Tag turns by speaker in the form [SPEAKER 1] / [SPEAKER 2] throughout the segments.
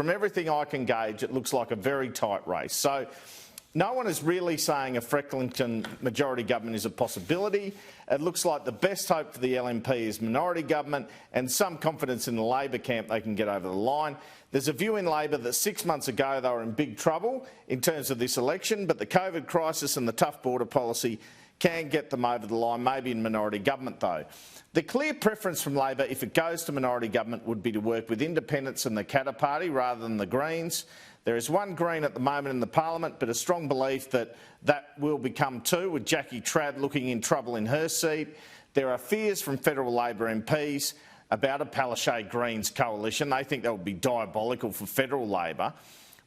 [SPEAKER 1] from everything I can gauge, it looks like a very tight race. So no one is really saying a Frecklington majority government is a possibility. It looks like the best hope for the LNP is minority government and some confidence in the Labor camp they can get over the line. There's a view in Labor that 6 months ago they were in big trouble in terms of this election, but the COVID crisis and the tough border policy can get them over the line, maybe in minority government though. The clear preference from Labor, if it goes to minority government, would be to work with independents and the Katter Party rather than the Greens. There is one Green at the moment in the Parliament, but a strong belief that that will become two, with Jackie Trad looking in trouble in her seat. There are fears from federal Labor MPs about a Palaszczuk Greens coalition. They think that would be diabolical for federal Labor.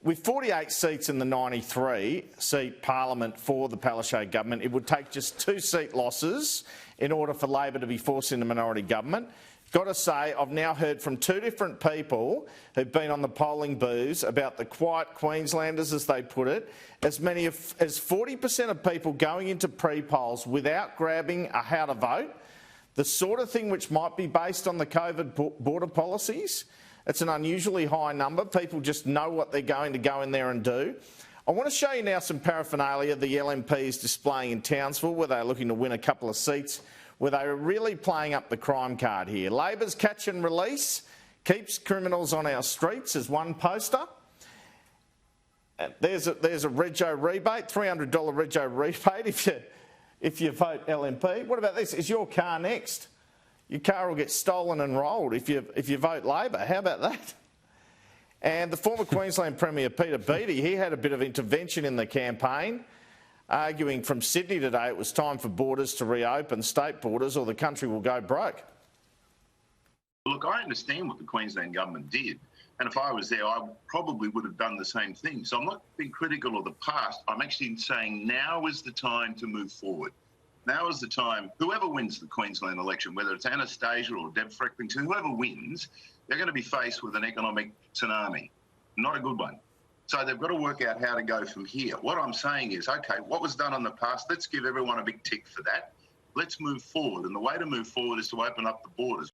[SPEAKER 1] With 48 seats in the 93-seat Parliament for the Palaszczuk government, it would take just 2 seat losses in order for Labor to be forced into minority government. Got to say, I've now heard from 2 different people who've been on the polling booths about the quiet Queenslanders, as they put it. As many as 40% of people going into pre-polls without grabbing a how to vote, the sort of thing which might be based on the COVID border policies. It's an unusually high number. People just know what they're going to go in there and do. I want to show you now some paraphernalia the LNP is displaying in Townsville, where they're looking to win a couple of seats, where they are really playing up the crime card here. Labor's catch and release keeps criminals on our streets is one poster. There's a rego rebate, $300 rego rebate if you vote LNP. What about this? Is your car next? Your car will get stolen and rolled if you vote Labor. How about that? And the former Queensland Premier Peter Beattie, he had a bit of intervention in the campaign, arguing from Sydney today it was time for borders to reopen, state borders, or the country will go broke.
[SPEAKER 2] Look, I understand what the Queensland government did, and if I was there, I probably would have done the same thing. So I'm not being critical of the past. I'm actually saying now is the time to move forward. Now is the time. Whoever wins the Queensland election, whether it's Anastasia or Deb Frecklington, whoever wins, they're going to be faced with an economic tsunami, not a good one. So they've got to work out how to go from here. What I'm saying is, OK, what was done in the past, let's give everyone a big tick for that. Let's move forward. And the way to move forward is to open up the borders.